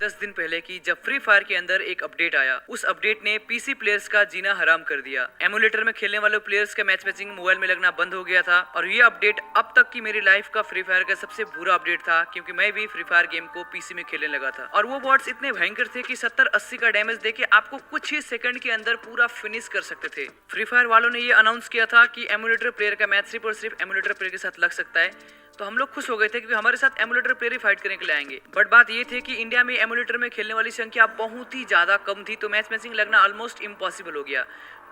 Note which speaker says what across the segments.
Speaker 1: 10 दिन पहले की, जब फ्री फायर के अंदर एक अपडेट आया। उस अपडेट ने पीसी प्लेयर्स का जीना हराम कर दिया। एमुलेटर में खेलने वाले प्लेयर्स का मैच मैचिंग मोबाइल में लगना बंद हो गया था और ये अपडेट अब तक की मेरी लाइफ का फ्री फायर का सबसे बुरा अपडेट था, क्योंकि मैं भी फ्री फायर गेम को पीसी में खेलने लगा था और वो बॉट्स इतने भयंकर थे कि 70-80 का डैमेज देके आपको कुछ ही सेकंड के अंदर पूरा फिनिश कर सकते थे। फ्री फायर वालों ने ये अनाउंस किया था कि एमुलेटर प्लेयर का मैच सिर्फ और सिर्फ एमुलेटर प्लेयर के साथ लग सकता है, तो हम लोग खुश हो गए थे क्योंकि हमारे साथ एमुलेटर प्लेयर ही फाइट करने के लिए आएंगे। बट बात ये थी कि इंडिया में एमुलेटर में खेलने वाली संख्या बहुत ही ज्यादा कम थी, तो मैच मैचिंग लगना ऑलमोस्ट इम्पॉसिबल हो गया।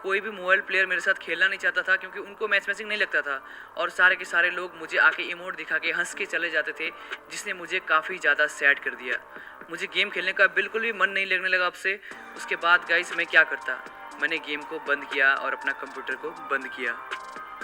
Speaker 1: कोई भी मोबाइल प्लेयर मेरे साथ खेलना नहीं चाहता था क्योंकि उनको मैच मैचिंग नहीं लगता था और सारे के सारे लोग मुझे आके इमोट दिखा के हंस के चले जाते थे, जिसने मुझे काफ़ी ज़्यादा सैड कर दिया। मुझे गेम खेलने का बिल्कुल भी मन नहीं लगने लगा अब से। उसके बाद गाइस मैं क्या करता, मैंने गेम को बंद किया और अपना कंप्यूटर को बंद किया।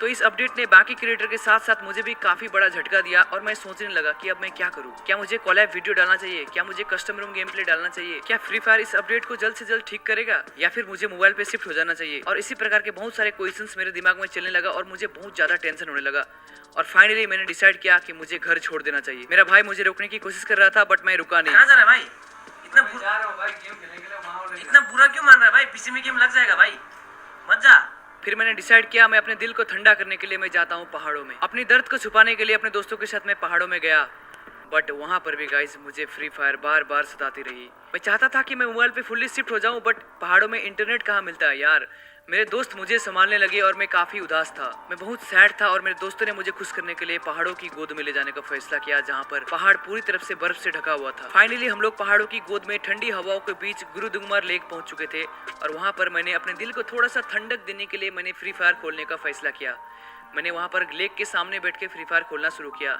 Speaker 1: तो इस अपडेट ने बाकी क्रिएटर के साथ साथ मुझे भी काफी बड़ा झटका दिया और मैं सोचने लगा कि अब मैं क्या करूं। क्या मुझे कोलैब वीडियो डालना चाहिए, क्या मुझे कस्टम रूम गेम प्ले डालना चाहिए, क्या फ्री फायर इस अपडेट को जल्द से जल्द ठीक करेगा, या फिर मुझे मोबाइल पे शिफ्ट हो जाना चाहिए। और इसी प्रकार के बहुत सारे क्वेश्चंस मेरे दिमाग में चलने लगा और मुझे बहुत ज्यादा टेंशन होने लगा। और फाइनली मैंने डिसाइड किया कि मुझे घर छोड़ देना चाहिए। मेरा भाई मुझे रोकने की कोशिश कर रहा था बट मैं रुका नहीं।
Speaker 2: कहाँ जा रहा है भाई? इतना बुरा क्यों मान रहा है भाई? पीसी में गेम लग जाएगा भाई, मत जा।
Speaker 1: फिर मैंने डिसाइड किया मैं अपने दिल को ठंडा करने के लिए मैं जाता हूँ पहाड़ों में। अपनी दर्द को छुपाने के लिए अपने दोस्तों के साथ मैं पहाड़ों में गया, बट वहाँ पर भी गाइस मुझे फ्री फायर बार बार सताती रही। मैं चाहता था कि मैं मोबाइल पे फुल्ली शिफ्ट हो जाऊँ, बट पहाड़ों में इंटरनेट कहाँ मिलता है यार। मेरे दोस्त मुझे संभालने लगे और मैं काफी उदास था। मैं बहुत सैड था और मेरे दोस्तों ने मुझे खुश करने के लिए पहाड़ों की गोद में ले जाने का फैसला किया, जहाँ पर पहाड़ पूरी तरफ से बर्फ से ढका हुआ था। फाइनली हम लोग पहाड़ों की गोद में ठंडी हवाओं के बीच गुरुदुगमार लेक पहुंच चुके थे और वहाँ पर मैंने अपने दिल को थोड़ा सा ठंडक देने के लिए मैंने फ्री फायर खोलने का फैसला किया। मैंने वहाँ पर लेक के सामने बैठ के फ्री फायर खोलना शुरू किया,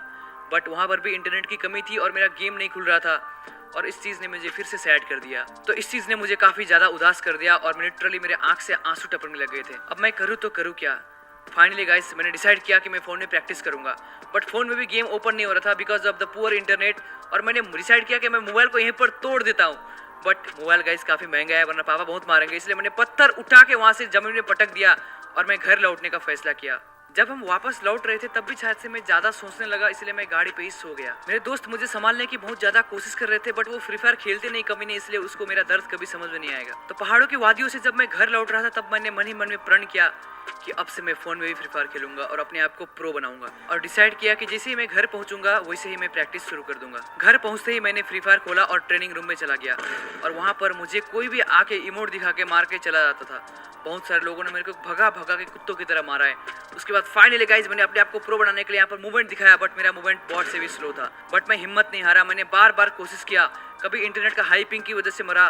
Speaker 1: बट वहाँ पर भी इंटरनेट की कमी थी और मेरा गेम नहीं खुल रहा था और इस चीज़ ने मुझे फिर से सैड कर दिया। तो इस चीज़ ने मुझे काफ़ी ज़्यादा उदास कर दिया और लिटरली मेरे आंख से आंसू टपकने लग गए थे। अब मैं करूँ तो करूँ क्या। फाइनली गाइस मैंने डिसाइड किया कि मैं फ़ोन में प्रैक्टिस करूँगा, बट फ़ोन में भी गेम ओपन नहीं हो रहा था because of the poor internet. और मैंने डिसाइड किया कि मैं मोबाइल को यहीं पर तोड़ देता हूँ, बट मोबाइल गाइस काफ़ी महंगा है वरना पापा बहुत मारेंगे, इसलिए मैंने पत्थर उठा के वहाँ से ज़मीन में पटक दिया और मैं घर लौटने का फैसला किया। जब हम वापस लौट रहे थे तब भी शायद से मैं ज्यादा सोचने लगा, इसलिए मैं गाड़ी पे ही सो गया। मेरे दोस्त मुझे संभालने की बहुत ज्यादा कोशिश कर रहे थे बट वो फ्री फायर खेलते नहीं कभी नहीं, इसलिए उसको मेरा दर्द कभी समझ में नहीं आएगा। तो पहाड़ों की वादियों से जब मैं घर लौट रहा था तब मैंने मन ही मन में प्रण किया कि अब से मैं फोन में भी फ्री फायर खेलूंगा और अपने आप को प्रो बनाऊंगा। और डिसाइड किया कि जैसे ही मैं घर पहुंचूंगा वैसे ही मैं प्रैक्टिस शुरू कर दूंगा। घर पहुंचते ही मैंने फ्री फायर खोला और ट्रेनिंग रूम में चला गया और वहां पर मुझे कोई भी आके इमोट दिखा के मार के चला जाता था। बहुत सारे लोगों ने मेरे को भगा भगा के कुत्तों की तरह मारा है। उसके बाद फाइनली गाइस मैंने अपने आप को प्रो बनाने के लिए यहाँ पर मूवमेंट दिखाया, बट मेरा मूवमेंट बॉट से भी स्लो था। बट मैं हिम्मत नहीं हारा, मैंने बार बार कोशिश किया। कभी इंटरनेट का हाई पिंग की वजह से मरा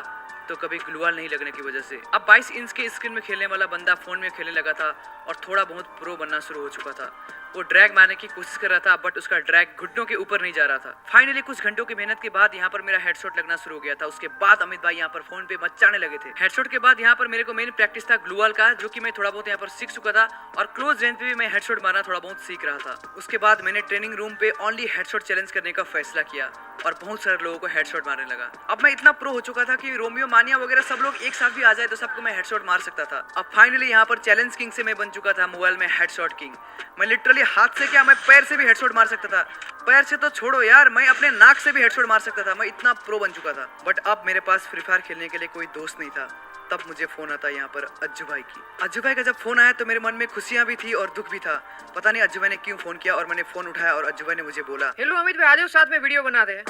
Speaker 1: तो कभी ग्लूवाल नहीं लगने की वजह से। अब 22 इंच के स्क्रीन में खेलने वाला बंदा फोन में खेलने लगा था और थोड़ा बहुत प्रो बनना शुरू हो चुका था। वो ड्रैग मारने की कोशिश कर रहा था बट उसका ड्रैग घुटनों के ऊपर नहीं जा रहा था। फाइनली कुछ घंटों की मेहनत के बाद यहाँ पर मेरा हेडशॉट लगना शुरू हो गया था। उसके बाद अमित भाई यहाँ पर फोन पे मचाने लगे थे। हेडशॉट के बाद यहाँ पर मेरे को मेन प्रैक्टिस था ग्लूवाल का, जो कि मैं थोड़ा बहुत यहाँ पर सीख चुका था और क्लोज रेंज पे भी मैं हेडशॉट मारना थोड़ा बहुत सीख रहा था। उसके बाद मैंने ट्रेनिंग रूम पे ओनली हेडशॉट चैलेंज करने का फैसला किया और बहुत सारे लोगों को हेडशॉट मारने लगा। अब मैं इतना प्रो हो चुका था कि रोमियो मानिया वगैरह सब लोग एक साथ भी आ जाए तो सबको मैं हेडशॉट मार सकता था। अब फाइनली यहाँ पर चैलेंज किंग से मैं बन चुका था मोबाइल में हेडशॉट किंग। मैं लिटरली हाथ से क्या, मैं पैर से भी हेडशॉट मार सकता था। पैर से तो छोड़ो यार, मैं अपने नाक से भी हेडशॉट मार सकता था। मैं इतना प्रो बन चुका था। बट अब मेरे पास फ्री फायर खेलने के लिए कोई दोस्त नहीं था। तब मुझे फोन आता यहाँ पर अज्जू भाई की। अज्जू भाई का जब फोन आया तो मेरे मन में खुशियां भी थी और दुख भी था। पता नहीं अज्जू भाई ने क्यों फोन किया और मैंने फोन उठाया और अज्जू भाई ने मुझे बोला,
Speaker 3: हेलो अमित भाई, आ जाओ साथ में वीडियो बना दे।